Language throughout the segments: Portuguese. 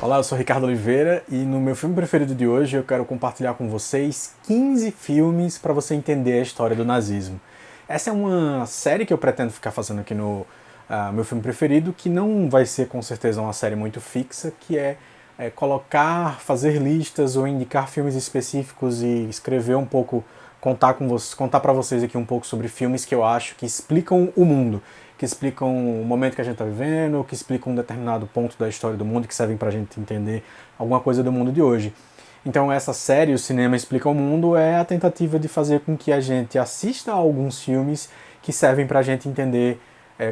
Olá, eu sou Ricardo Oliveira e no meu filme preferido de hoje eu quero compartilhar com vocês 15 filmes para você entender a história do nazismo. Essa é uma série que eu pretendo ficar fazendo aqui no meu filme preferido, que não vai ser com certeza uma série muito fixa, que é colocar, fazer listas ou indicar filmes específicos e escrever um pouco, contar para vocês aqui um pouco sobre filmes que eu acho que explicam o mundo, que explicam o momento que a gente está vivendo, que explicam um determinado ponto da história do mundo, que servem para a gente entender alguma coisa do mundo de hoje. Então essa série, O Cinema Explica o Mundo, é a tentativa de fazer com que a gente assista a alguns filmes que servem para a gente entender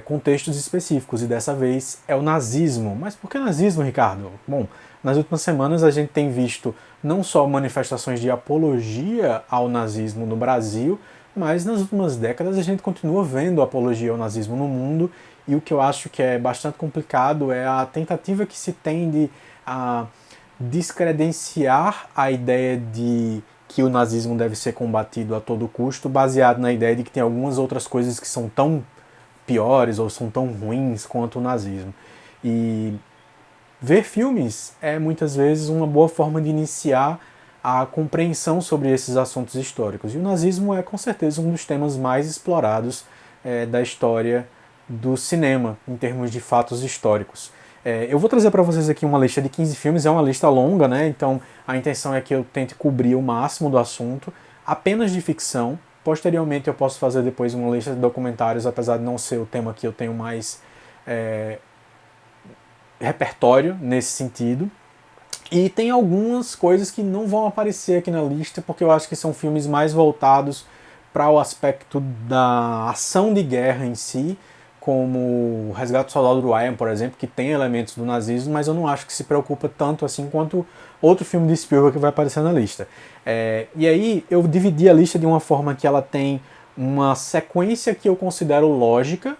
contextos específicos, e dessa vez é o nazismo. Mas por que nazismo, Ricardo? Bom, nas últimas semanas a gente tem visto não só manifestações de apologia ao nazismo no Brasil, mas nas últimas décadas a gente continua vendo apologia ao nazismo no mundo, e o que eu acho que é bastante complicado é a tentativa que se tem de descredenciar a ideia de que o nazismo deve ser combatido a todo custo, baseado na ideia de que tem algumas outras coisas que são tão piores ou são tão ruins quanto o nazismo. E ver filmes é muitas vezes uma boa forma de iniciar a compreensão sobre esses assuntos históricos. E o nazismo é com certeza um dos temas mais explorados da história do cinema, em termos de fatos históricos. Eu vou trazer para vocês aqui uma lista de 15 filmes, é uma lista longa, né? Então a intenção é que eu tente cobrir o máximo do assunto, apenas de ficção. Posteriormente eu posso fazer depois uma lista de documentários, apesar de não ser o tema que eu tenho mais repertório nesse sentido. E tem algumas coisas que não vão aparecer aqui na lista, porque eu acho que são filmes mais voltados para o aspecto da ação de guerra em si, como o Resgate do Soldado Ryan, por exemplo, que tem elementos do nazismo, mas eu não acho que se preocupa tanto assim quanto outro filme de Spielberg que vai aparecer na lista. E aí eu dividi a lista de uma forma que ela tem uma sequência que eu considero lógica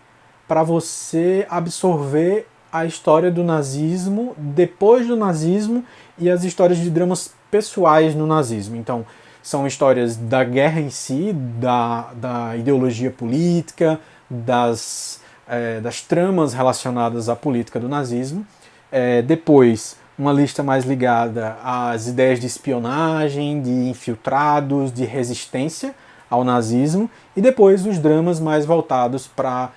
para você absorver a história do nazismo, depois do nazismo, e as histórias de dramas pessoais no nazismo. Então, são histórias da guerra em si, da ideologia política, das tramas relacionadas à política do nazismo. Depois, uma lista mais ligada às ideias de espionagem, de infiltrados, de resistência ao nazismo. E depois, os dramas mais voltados para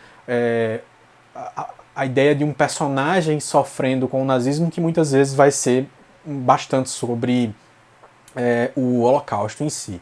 a ideia de um personagem sofrendo com o nazismo, que muitas vezes vai ser bastante sobre o Holocausto em si.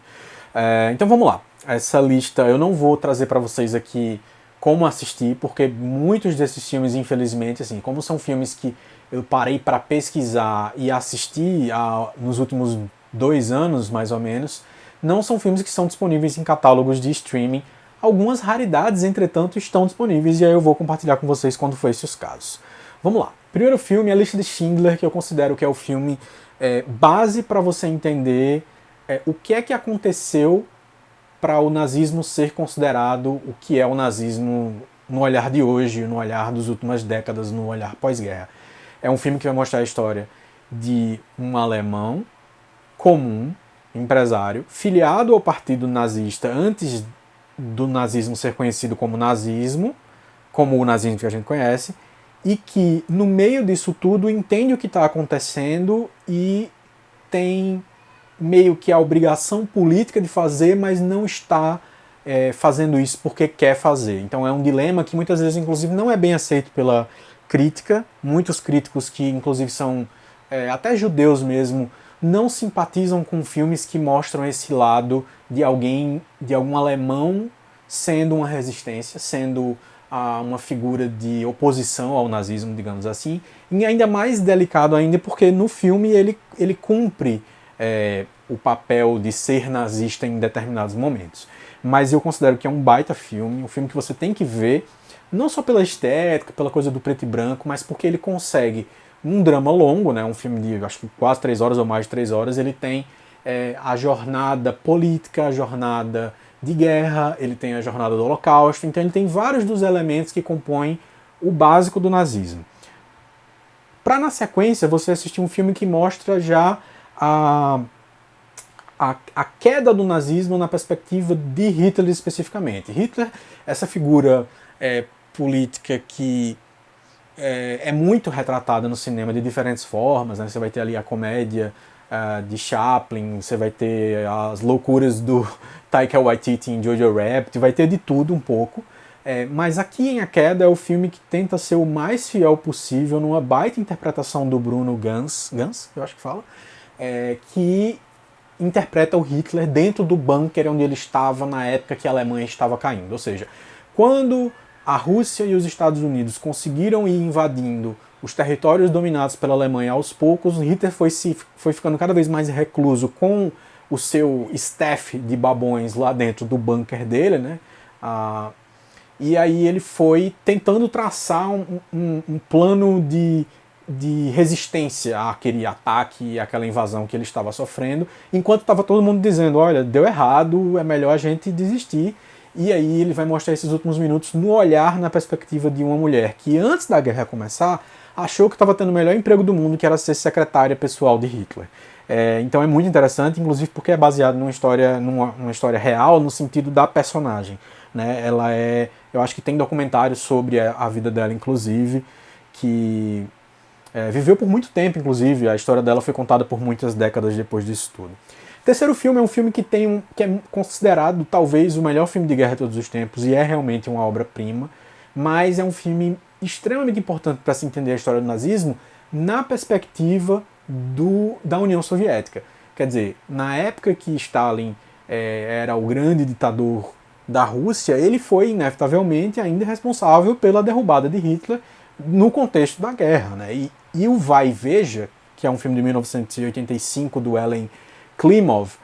Então vamos lá. Essa lista eu não vou trazer para vocês aqui como assistir, porque muitos desses filmes, infelizmente, assim, como são filmes que eu parei para pesquisar e assistir nos últimos 2 anos, mais ou menos, não são filmes que são disponíveis em catálogos de streaming. Algumas raridades, entretanto, estão disponíveis, e aí eu vou compartilhar com vocês quando for esses os casos. Vamos lá. Primeiro filme é A Lista de Schindler, que eu considero que é o filme base para você entender o que é que aconteceu para o nazismo ser considerado o que é o nazismo no olhar de hoje, no olhar das últimas décadas, no olhar pós-guerra. É um filme que vai mostrar a história de um alemão comum, empresário, filiado ao partido nazista antes do nazismo ser conhecido como nazismo, como o nazismo que a gente conhece, e que no meio disso tudo entende o que está acontecendo e tem meio que a obrigação política de fazer, mas não está fazendo isso porque quer fazer. Então é um dilema que muitas vezes, inclusive, não é bem aceito pela crítica. Muitos críticos que, inclusive, são até judeus mesmo, não simpatizam com filmes que mostram esse lado de algum alemão sendo uma resistência, sendo uma figura de oposição ao nazismo, digamos assim. E ainda mais delicado ainda porque no filme ele cumpre o papel de ser nazista em determinados momentos. Mas eu considero que é um baita filme, um filme que você tem que ver, não só pela estética, pela coisa do preto e branco, mas porque ele consegue um drama longo, né, um filme de acho que quase 3 horas ou mais de 3 horas, ele tem a jornada política, a jornada de guerra, ele tem a jornada do Holocausto, então ele tem vários dos elementos que compõem o básico do nazismo. Para na sequência você assistir um filme que mostra já a queda do nazismo na perspectiva de Hitler especificamente. Hitler, essa figura política que é muito retratada no cinema de diferentes formas, né? Você vai ter ali a comédia de Chaplin, você vai ter as loucuras do Taika Waititi em Jojo Rabbit, vai ter de tudo um pouco. Mas Aqui em A Queda é o filme que tenta ser o mais fiel possível numa baita interpretação do Bruno Ganz, eu acho que fala, que interpreta o Hitler dentro do bunker onde ele estava na época que a Alemanha estava caindo. Ou seja, quando a Rússia e os Estados Unidos conseguiram ir invadindo os territórios dominados pela Alemanha aos poucos, Hitler foi ficando cada vez mais recluso com o seu staff de babões lá dentro do bunker dele, né? E aí ele foi tentando traçar um plano de resistência àquele ataque, àquela invasão que ele estava sofrendo, enquanto estava todo mundo dizendo, olha, deu errado, é melhor a gente desistir. E aí ele vai mostrar esses últimos minutos no olhar, na perspectiva de uma mulher que antes da guerra começar, achou que estava tendo o melhor emprego do mundo, que era ser secretária pessoal de Hitler. Então é muito interessante, inclusive porque é baseado numa história real, no sentido da personagem. Né? Eu acho que tem documentários sobre a vida dela, inclusive, que viveu por muito tempo, inclusive, a história dela foi contada por muitas décadas depois disso tudo. O terceiro filme é um filme que é considerado talvez o melhor filme de guerra de todos os tempos, e é realmente uma obra-prima, mas é um filme extremamente importante para se entender a história do nazismo na perspectiva da União Soviética. Quer dizer, na época que Stalin era o grande ditador da Rússia, ele foi inevitavelmente ainda responsável pela derrubada de Hitler no contexto da guerra. Né? E o Vai e Veja, que é um filme de 1985 do Ellen Klimov,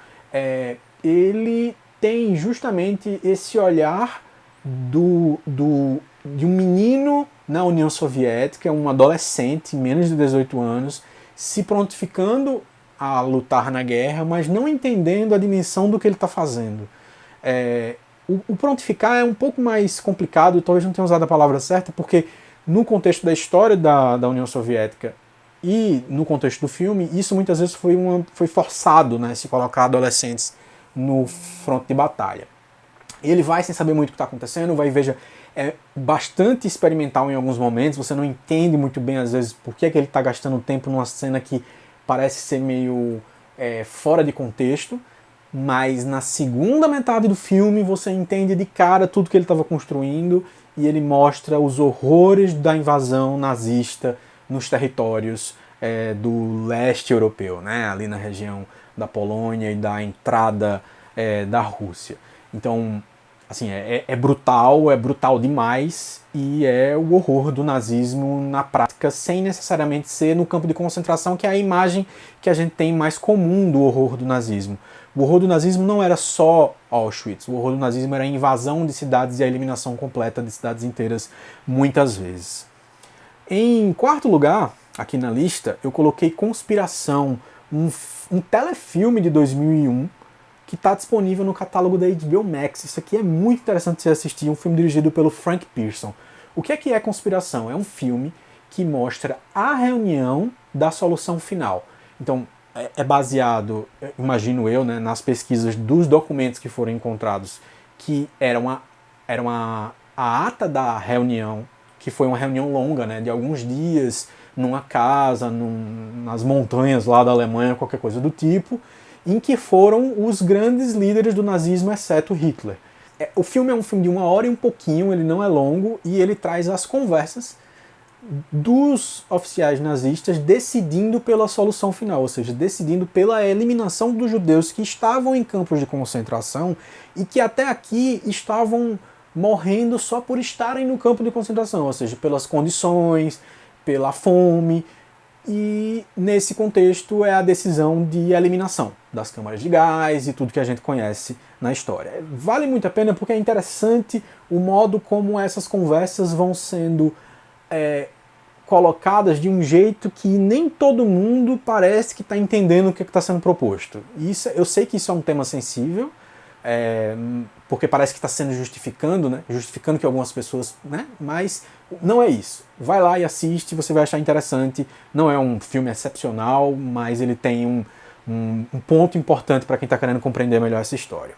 ele tem justamente esse olhar de um menino na União Soviética, um adolescente, menos de 18 anos, se prontificando a lutar na guerra, mas não entendendo a dimensão do que ele está fazendo. O prontificar é um pouco mais complicado, talvez não tenha usado a palavra certa, porque no contexto da história da União Soviética e no contexto do filme, isso muitas vezes foi forçado, né, se colocar adolescentes no fronte de batalha. Ele vai sem saber muito o que está acontecendo, vai e veja, é bastante experimental em alguns momentos, você não entende muito bem às vezes por que ele está gastando tempo numa cena que parece ser meio fora de contexto, mas na segunda metade do filme você entende de cara tudo que ele estava construindo e ele mostra os horrores da invasão nazista nos territórios do leste europeu, né? Ali na região da Polônia e da entrada da Rússia. Então, assim, é brutal demais, e é o horror do nazismo na prática, sem necessariamente ser no campo de concentração, que é a imagem que a gente tem mais comum do horror do nazismo. O horror do nazismo não era só Auschwitz, o horror do nazismo era a invasão de cidades e a eliminação completa de cidades inteiras, muitas vezes. Em quarto lugar, aqui na lista, eu coloquei Conspiração, um telefilme de 2001, que está disponível no catálogo da HBO Max. Isso aqui é muito interessante de se assistir, um filme dirigido pelo Frank Pearson. O que é Conspiração? É um filme que mostra a reunião da solução final. Então, é baseado, imagino eu, né, nas pesquisas dos documentos que foram encontrados, que eram a ata da reunião, que foi uma reunião longa, né, de alguns dias, numa casa, nas montanhas lá da Alemanha, qualquer coisa do tipo, em que foram os grandes líderes do nazismo, exceto Hitler. O filme é um filme de 1 hora e um pouquinho, ele não é longo, e ele traz as conversas dos oficiais nazistas decidindo pela solução final, ou seja, decidindo pela eliminação dos judeus que estavam em campos de concentração e que até aqui estavam morrendo só por estarem no campo de concentração, ou seja, pelas condições, pela fome. E nesse contexto é a decisão de eliminação das câmaras de gás e tudo que a gente conhece na história. Vale muito a pena porque é interessante o modo como essas conversas vão sendo colocadas de um jeito que nem todo mundo parece que está entendendo o que está sendo proposto. Eu sei que isso é um tema sensível, porque parece que está sendo justificando que algumas pessoas, né? Mas não é isso. Vai lá e assiste, você vai achar interessante. Não é um filme excepcional, mas ele tem um ponto importante para quem está querendo compreender melhor essa história.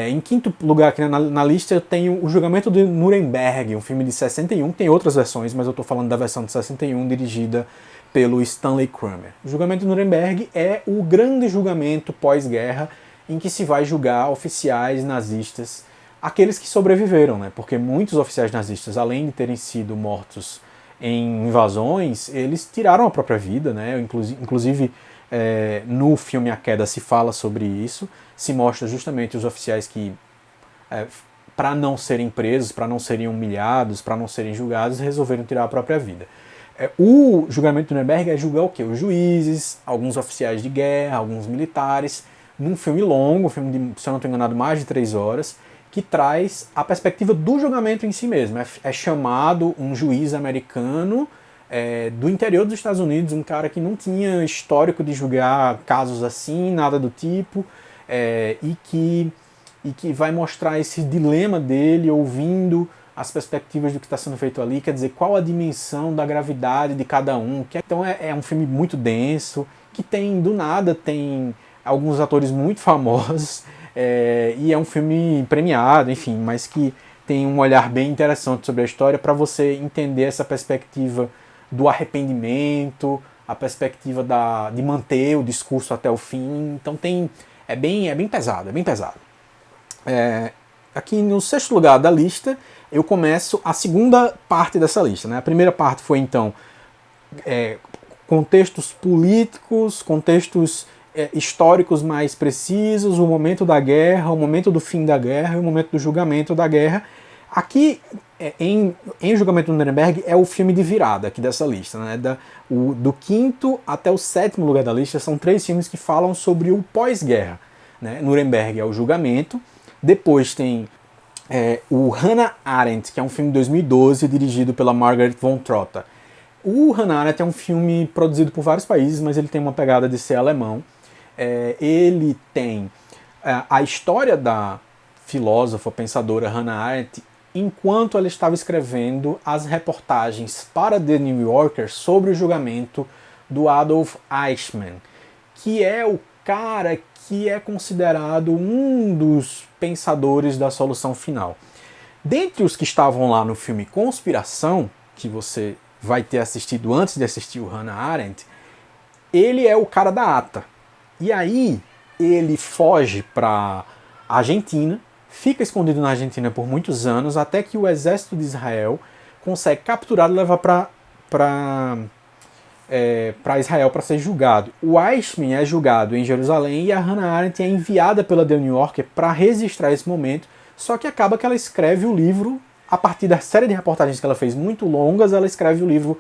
Em quinto lugar aqui na lista eu tenho O Julgamento de Nuremberg, um filme de 61, tem outras versões, mas eu estou falando da versão de 61, dirigida pelo Stanley Kramer. O Julgamento de Nuremberg é o grande julgamento pós-guerra em que se vai julgar oficiais nazistas, aqueles que sobreviveram, né? Porque muitos oficiais nazistas, além de terem sido mortos em invasões, eles tiraram a própria vida, né? Inclusive, no filme A Queda se fala sobre isso, se mostra justamente os oficiais que, para não serem presos, para não serem humilhados, para não serem julgados, resolveram tirar a própria vida. O julgamento de Nuremberg é julgar o quê? Os juízes, alguns oficiais de guerra, alguns militares, num filme longo, um filme de, se eu não estou enganado, mais de 3 horas, que traz a perspectiva do julgamento em si mesmo. É chamado um juiz americano do interior dos Estados Unidos, um cara que não tinha histórico de julgar casos assim, nada do tipo, e que vai mostrar esse dilema dele, ouvindo as perspectivas do que está sendo feito ali, quer dizer, qual a dimensão da gravidade de cada um. Então é um filme muito denso, que tem, do nada, tem alguns atores muito famosos, e é um filme premiado, enfim, mas que tem um olhar bem interessante sobre a história para você entender essa perspectiva do arrependimento, a perspectiva de manter o discurso até o fim. Então é bem pesado, é bem pesado. Aqui no sexto lugar da lista, eu começo a segunda parte dessa lista, né? A primeira parte foi, então, contextos políticos, contextos históricos mais precisos, o momento da guerra, o momento do fim da guerra e o momento do julgamento da guerra. Aqui, em Julgamento de Nuremberg, é o filme de virada aqui dessa lista, né? Do quinto até o sétimo lugar da lista são 3 filmes que falam sobre o pós-guerra, né? Nuremberg é o julgamento, depois tem o Hannah Arendt, que é um filme de 2012 dirigido pela Margaret von Trotta. O Hannah Arendt é um filme produzido por vários países, mas ele tem uma pegada de ser alemão. Ele tem a história da filósofa, pensadora Hannah Arendt, enquanto ela estava escrevendo as reportagens para The New Yorker sobre o julgamento do Adolf Eichmann, que é o cara que é considerado um dos pensadores da solução final. Dentre os que estavam lá no filme Conspiração, que você vai ter assistido antes de assistir o Hannah Arendt, ele é o cara da ata. E aí ele foge para a Argentina, fica escondido na Argentina por muitos anos, até que o exército de Israel consegue capturá-lo e levar para Israel para ser julgado. O Eichmann é julgado em Jerusalém e a Hannah Arendt é enviada pela The New Yorker para registrar esse momento, só que acaba que ela escreve o livro, a partir da série de reportagens que ela fez muito longas, ela escreve o livro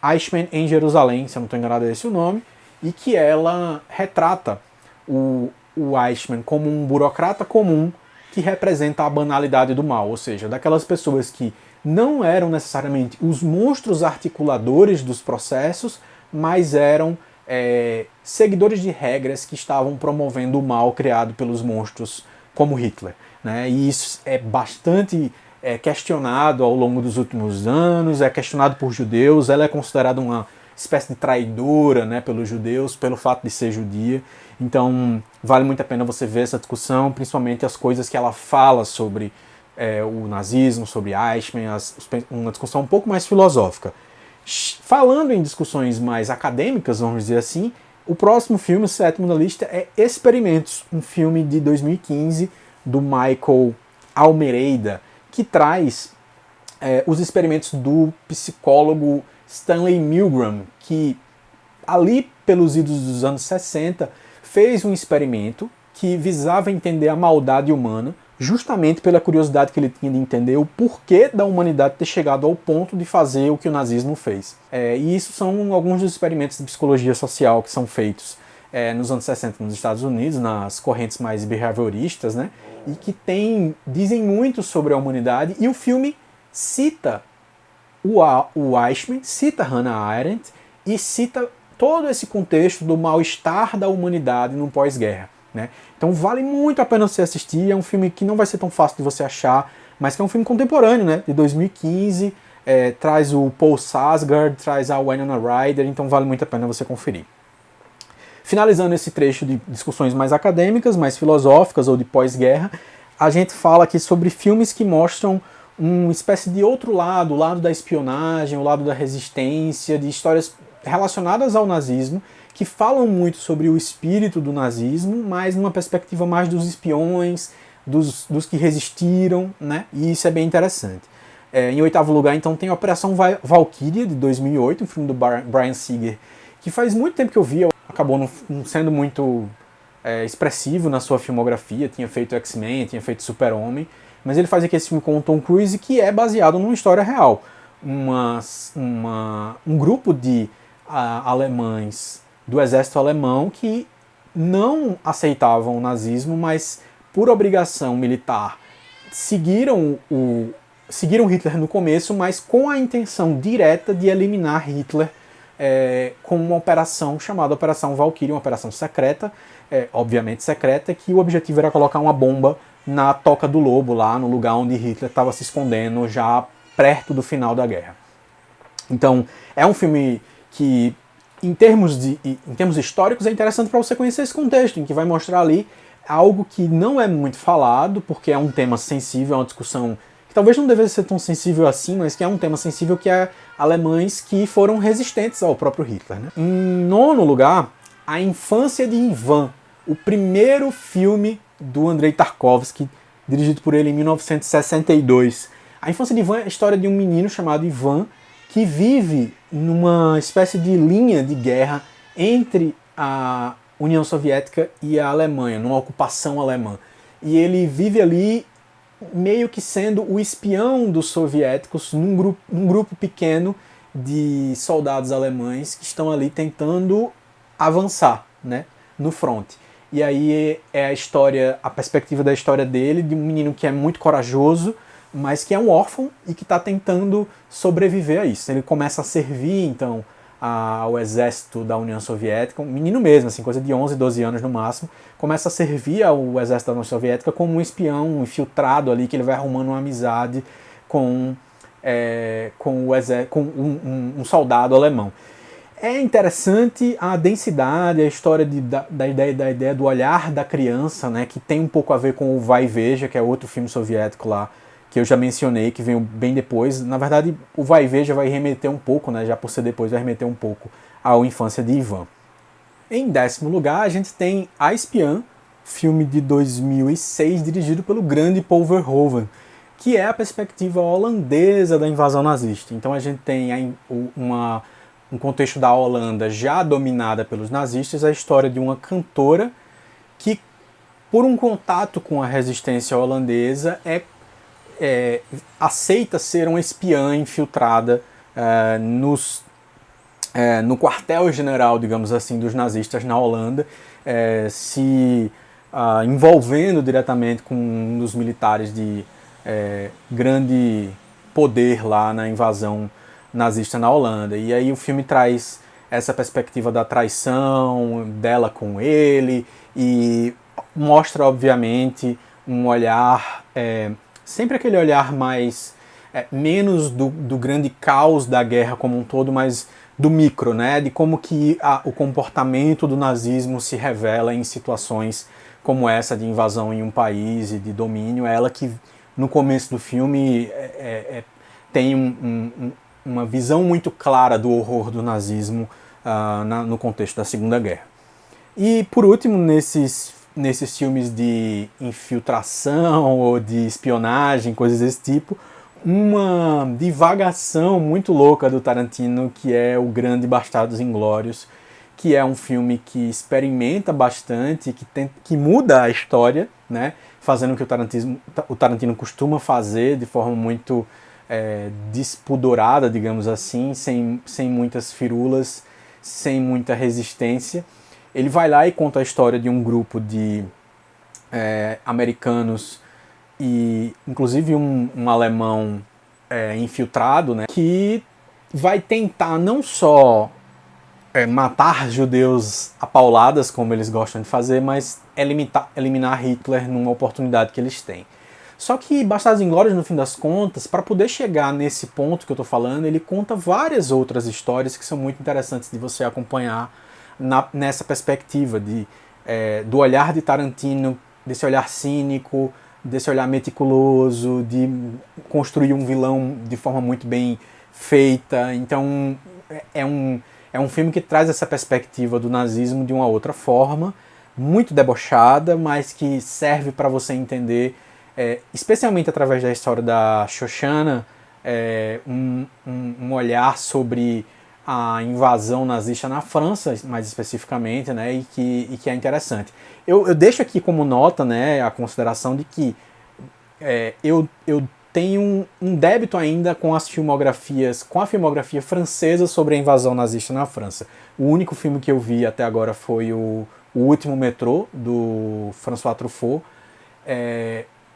Eichmann em Jerusalém, se eu não estou enganado é esse o nome, e que ela retrata o Eichmann como um burocrata comum que representa a banalidade do mal, ou seja, daquelas pessoas que não eram necessariamente os monstros articuladores dos processos, mas eram seguidores de regras que estavam promovendo o mal criado pelos monstros como Hitler, né? E isso é bastante questionado ao longo dos últimos anos, é questionado por judeus, ela é considerada uma espécie de traidora, né, pelos judeus, pelo fato de ser judia. Então vale muito a pena você ver essa discussão, principalmente as coisas que ela fala sobre o nazismo, sobre Eichmann, uma discussão um pouco mais filosófica. Falando em discussões mais acadêmicas, vamos dizer assim, o próximo filme, o sétimo da lista, é Experimentos, um filme de 2015 do Michael Almereyda, que traz os experimentos do psicólogo Stanley Milgram, que ali pelos idos dos anos 60 fez um experimento que visava entender a maldade humana, justamente pela curiosidade que ele tinha de entender o porquê da humanidade ter chegado ao ponto de fazer o que o nazismo fez. E isso são alguns dos experimentos de psicologia social que são feitos nos anos 60 nos Estados Unidos, nas correntes mais behavioristas, né? E que dizem muito sobre a humanidade, e o filme cita o Eichmann, cita Hannah Arendt e cita todo esse contexto do mal-estar da humanidade no pós-guerra, né? Então vale muito a pena você assistir, é um filme que não vai ser tão fácil de você achar, mas que é um filme contemporâneo, né? De 2015, traz o Paul Sarsgaard, traz a Winona Ryder, então vale muito a pena você conferir. finalizando esse trecho de discussões mais acadêmicas, mais filosóficas ou de pós-guerra, a gente fala aqui sobre filmes que mostram uma espécie de outro lado, o lado da espionagem, o lado da resistência, de histórias relacionadas ao nazismo, que falam muito sobre o espírito do nazismo, mas numa perspectiva mais dos espiões, dos que resistiram, né? E isso é bem interessante. Em oitavo lugar, então, tem a Operação Valkyria, de 2008, um filme do Bryan Singer, que faz muito tempo que eu vi, acabou não sendo muito expressivo na sua filmografia, tinha feito X-Men, tinha feito Super-Homem, mas ele faz aqui esse filme com o Tom Cruise, que é baseado numa história real. Um grupo de alemães do exército alemão que não aceitavam o nazismo, mas por obrigação militar seguiram Hitler no começo, mas com a intenção direta de eliminar Hitler com uma operação chamada Operação Valkyria, uma operação secreta, obviamente secreta, que o objetivo era colocar uma bomba na Toca do Lobo, lá no lugar onde Hitler estava se escondendo já perto do final da guerra. Então, é um filme que, em termos históricos, é interessante para você conhecer esse contexto, em que vai mostrar ali algo que não é muito falado, porque é um tema sensível, é uma discussão que talvez não devesse ser tão sensível assim, mas que é um tema sensível, que é alemães que foram resistentes ao próprio Hitler, né? Em nono lugar, A Infância de Ivan, o primeiro filme do Andrei Tarkovsky, dirigido por ele em 1962. A Infância de Ivan é a história de um menino chamado Ivan, que vive numa espécie de linha de guerra entre a União Soviética e a Alemanha, numa ocupação alemã. E ele vive ali meio que sendo o espião dos soviéticos num grupo pequeno de soldados alemães que estão ali tentando avançar, né, no fronte. E aí é a perspectiva da história dele, de um menino que é muito corajoso, mas que é um órfão e que está tentando sobreviver a isso. Ele começa a servir, então, ao exército da União Soviética, um menino mesmo, assim, coisa de 11, 12 anos no máximo, começa a servir ao exército da União Soviética como um espião, um infiltrado ali, que ele vai arrumando uma amizade com um soldado alemão. É interessante a densidade, a história da ideia do olhar da criança, né, que tem um pouco a ver com o Vai e Veja, que é outro filme soviético lá, que eu já mencionei, que veio bem depois. Na verdade, o Vai e Veja vai remeter um pouco, né, já por ser depois, vai remeter um pouco à Infância de Ivan. Em décimo lugar, a gente tem A Espiã, filme de 2006, dirigido pelo grande Paul Verhoeven, que é a perspectiva holandesa da invasão nazista. Então a gente tem um contexto da Holanda já dominada pelos nazistas, a história de uma cantora que, por um contato com a resistência holandesa, aceita ser uma espiã infiltrada no quartel-general, digamos assim, dos nazistas na Holanda, se envolvendo diretamente com um dos militares de grande poder lá na invasão nazista na Holanda. E aí o filme traz essa perspectiva da traição dela com ele e mostra, obviamente, um olhar, sempre aquele olhar mais, menos do grande caos da guerra como um todo, mas do micro, né? De como que o comportamento do nazismo se revela em situações como essa de invasão em um país e de domínio. Ela que, no começo do filme, tem uma visão muito clara do horror do nazismo no contexto da Segunda Guerra. E, por último, nesses filmes de infiltração ou de espionagem, coisas desse tipo, uma divagação muito louca do Tarantino, que é O Grande Bastardos Inglórios, que é um filme que experimenta bastante, que muda a história, né, fazendo o que o Tarantino costuma fazer de forma muito despudorada, digamos assim, sem muitas firulas, sem muita resistência. Ele vai lá e conta a história de um grupo de americanos e inclusive um alemão infiltrado, né, que vai tentar não só matar judeus a pauladas, como eles gostam de fazer, mas eliminar Hitler numa oportunidade que eles têm. Só que Bastardos Inglórios, no fim das contas, para poder chegar nesse ponto que eu estou falando, ele conta várias outras histórias que são muito interessantes de você acompanhar nessa perspectiva do olhar de Tarantino, desse olhar cínico, desse olhar meticuloso, de construir um vilão de forma muito bem feita. Então é um filme que traz essa perspectiva do nazismo de uma outra forma, muito debochada, mas que serve para você entender, especialmente através da história da Shoshana, um olhar sobre a invasão nazista na França, mais especificamente, né, e que é interessante. Eu deixo aqui como nota, né, a consideração de que eu tenho um débito ainda com as filmografias, com a filmografia francesa sobre a invasão nazista na França. O único filme que eu vi até agora foi o Último Metrô, do François Truffaut,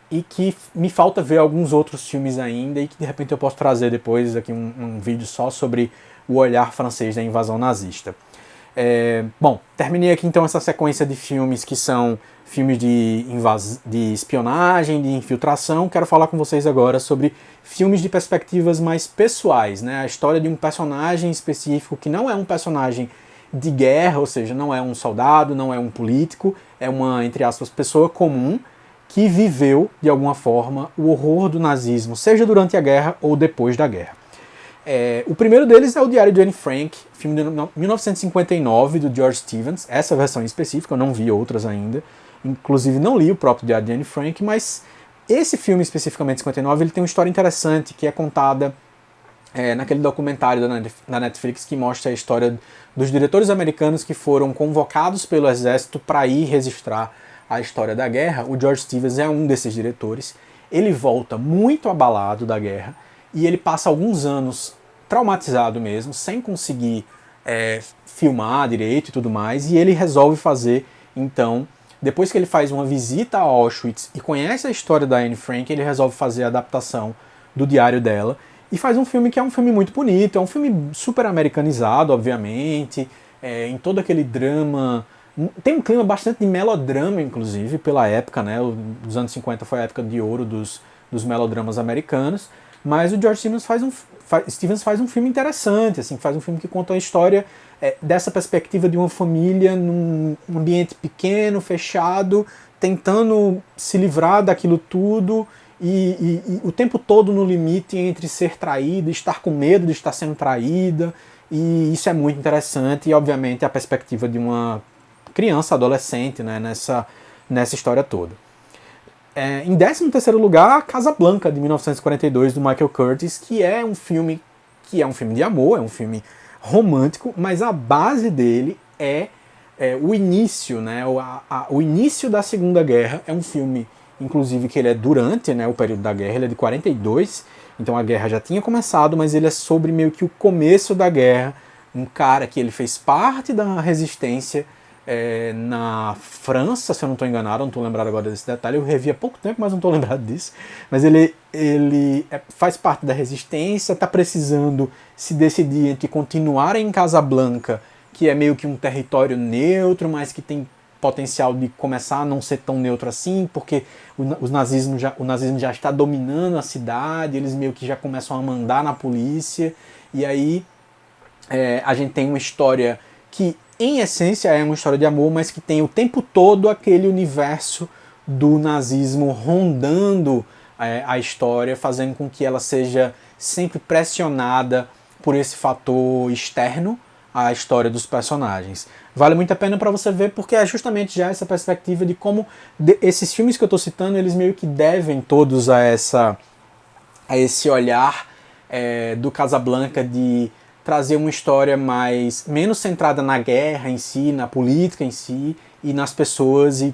e que me falta ver alguns outros filmes ainda, e que de repente eu posso trazer depois aqui um vídeo só sobre o olhar francês da invasão nazista. Bom, terminei aqui então essa sequência de filmes que são filmes de espionagem, de infiltração. Quero falar com vocês agora sobre filmes de perspectivas mais pessoais, né? A história de um personagem específico que não é um personagem de guerra, ou seja, não é um soldado, não é um político, é uma, entre aspas, pessoa comum que viveu, de alguma forma, o horror do nazismo, seja durante a guerra ou depois da guerra. O primeiro deles é o Diário de Anne Frank, filme de 1959, do George Stevens. Essa versão em específico, eu não vi outras ainda. Inclusive não li o próprio Diário de Anne Frank, mas esse filme especificamente, 59, ele tem uma história interessante que é contada naquele documentário da Netflix que mostra a história dos diretores americanos que foram convocados pelo exército para ir registrar a história da guerra. O George Stevens é um desses diretores. Ele volta muito abalado da guerra e ele passa alguns anos traumatizado mesmo, sem conseguir filmar direito e tudo mais, e ele resolve fazer, então, depois que ele faz uma visita a Auschwitz e conhece a história da Anne Frank, ele resolve fazer a adaptação do diário dela, e faz um filme que é um filme muito bonito, é um filme super americanizado, obviamente, em todo aquele drama. Tem um clima bastante de melodrama, inclusive, pela época, né? Os anos 50 foi a época de ouro dos melodramas americanos, mas o George Stevens faz um filme interessante, assim, faz um filme que conta a história dessa perspectiva de uma família num ambiente pequeno, fechado, tentando se livrar daquilo tudo e o tempo todo no limite entre ser traída, estar com medo de estar sendo traída, e isso é muito interessante, e obviamente a perspectiva de uma criança, adolescente, né, nessa história toda. Em 13º lugar, Casablanca, de 1942, do Michael Curtiz, que é um filme de amor, é um filme romântico, mas a base dele é o início, né, o início da Segunda Guerra. É um filme, inclusive, que ele é durante, né, o período da guerra, ele é de 42, então a guerra já tinha começado, mas ele é sobre meio que o começo da guerra, um cara que ele fez parte da resistência na França, se eu não estou enganado, não estou lembrado agora desse detalhe, eu revi há pouco tempo, mas não estou lembrado disso, mas ele faz parte da resistência, está precisando se decidir entre continuar em Casablanca, que é meio que um território neutro, mas que tem potencial de começar a não ser tão neutro assim, porque o nazismo já está dominando a cidade, eles meio que já começam a mandar na polícia, e aí a gente tem uma história que em essência é uma história de amor, mas que tem o tempo todo aquele universo do nazismo rondando a história, fazendo com que ela seja sempre pressionada por esse fator externo à história dos personagens. Vale muito a pena para você ver, porque é justamente já essa perspectiva de como esses filmes que eu estou citando, eles meio que devem todos a esse olhar do Casablanca de trazer uma história menos centrada na guerra em si, na política em si, e nas pessoas, e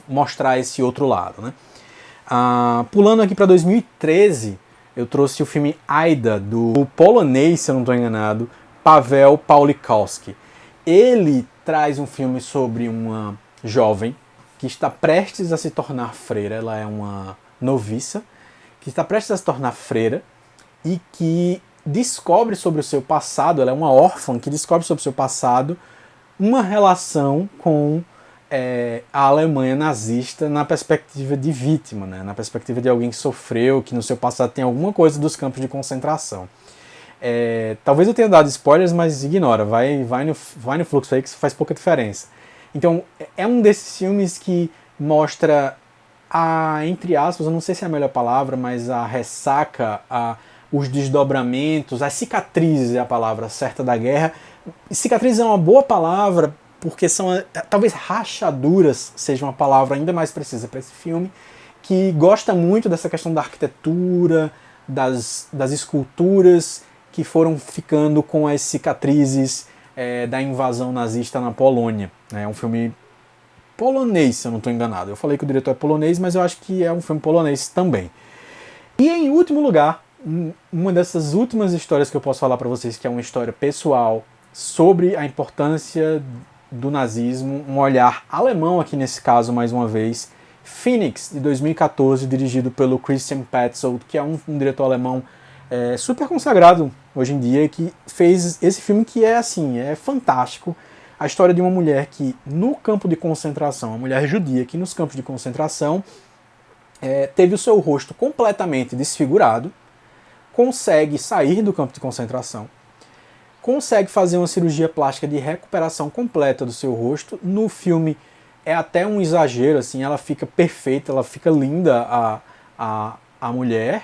mostrar esse outro lado, né? Pulando aqui para 2013, eu trouxe o filme Aida, do polonês, se eu não estou enganado, Paweł Pawlikowski. Ele traz um filme sobre uma jovem que está prestes a se tornar freira, ela é uma noviça, que está prestes a se tornar freira, e que descobre sobre o seu passado, ela é uma órfã que descobre sobre o seu passado uma relação com a Alemanha nazista na perspectiva de vítima, né? Na perspectiva de alguém que sofreu, que no seu passado tem alguma coisa dos campos de concentração. Talvez eu tenha dado spoilers, mas ignora, vai no fluxo aí que isso faz pouca diferença. Então, é um desses filmes que mostra entre aspas, eu não sei se é a melhor palavra, mas a ressaca, os desdobramentos, as cicatrizes é a palavra certa da guerra. Cicatrizes é uma boa palavra, porque talvez rachaduras seja uma palavra ainda mais precisa para esse filme, que gosta muito dessa questão da arquitetura, das esculturas que foram ficando com as cicatrizes da invasão nazista na Polônia. É um filme polonês, se eu não estou enganado. Eu falei que o diretor é polonês, mas eu acho que é um filme polonês também. E em último lugar, uma dessas últimas histórias que eu posso falar para vocês, que é uma história pessoal sobre a importância do nazismo, um olhar alemão aqui nesse caso, mais uma vez, Phoenix, de 2014, dirigido pelo Christian Petzold, que é um diretor alemão super consagrado hoje em dia, que fez esse filme que é fantástico. A história de uma mulher que, no campo de concentração, uma mulher judia que nos campos de concentração teve o seu rosto completamente desfigurado, consegue sair do campo de concentração, consegue fazer uma cirurgia plástica de recuperação completa do seu rosto. No filme é até um exagero, assim, ela fica perfeita, ela fica linda, a mulher,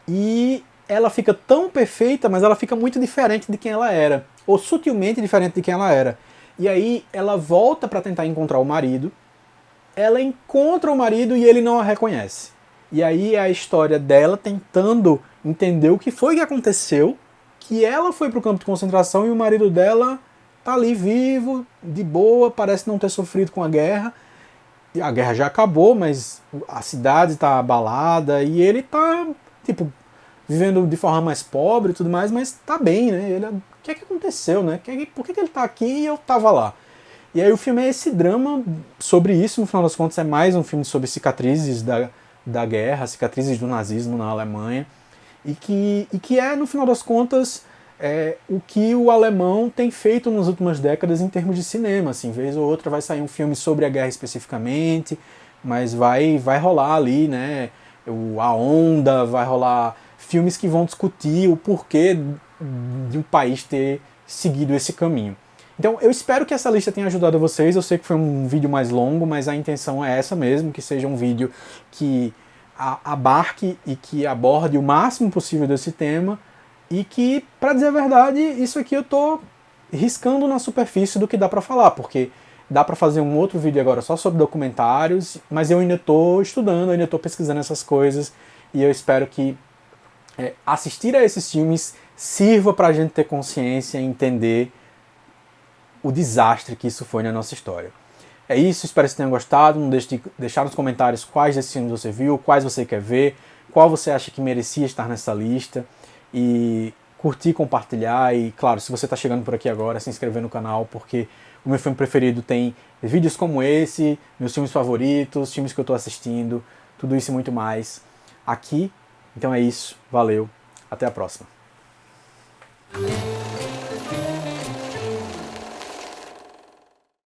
e ela fica tão perfeita, mas ela fica muito diferente de quem ela era, ou sutilmente diferente de quem ela era. E aí ela volta para tentar encontrar o marido, ela encontra o marido e ele não a reconhece. E aí é a história dela tentando entender o que foi que aconteceu, que ela foi pro campo de concentração e o marido dela tá ali vivo, de boa, parece não ter sofrido com a guerra. E a guerra já acabou, mas a cidade tá abalada e ele tá, tipo, vivendo de forma mais pobre e tudo mais, mas tá bem, né? O que é que aconteceu, né? Por que ele tá aqui e eu tava lá? E aí o filme é esse drama sobre isso, no final das contas é mais um filme sobre cicatrizes da guerra, cicatrizes do nazismo na Alemanha, e que é, no final das contas, o que o alemão tem feito nas últimas décadas em termos de cinema. Assim, vez ou outra vai sair um filme sobre a guerra especificamente, mas vai rolar ali, né, a onda, vai rolar filmes que vão discutir o porquê de um país ter seguido esse caminho. Então eu espero que essa lista tenha ajudado vocês. Eu sei que foi um vídeo mais longo, mas a intenção é essa mesmo, que seja um vídeo que abarque e que aborde o máximo possível desse tema, e que, para dizer a verdade, isso aqui eu tô riscando na superfície do que dá para falar, porque dá para fazer um outro vídeo agora só sobre documentários, mas eu ainda tô estudando, ainda tô pesquisando essas coisas, e eu espero que assistir a esses filmes sirva para a gente ter consciência e entender o desastre que isso foi na nossa história. É isso, espero que você tenha gostado. Não deixe de deixar nos comentários quais desses filmes você viu, quais você quer ver, qual você acha que merecia estar nessa lista, e curtir, compartilhar. E claro, se você está chegando por aqui agora, se inscrever no canal, porque o meu filme preferido tem vídeos como esse, meus filmes favoritos, filmes que eu estou assistindo, tudo isso e muito mais aqui. Então é isso, valeu, até a próxima.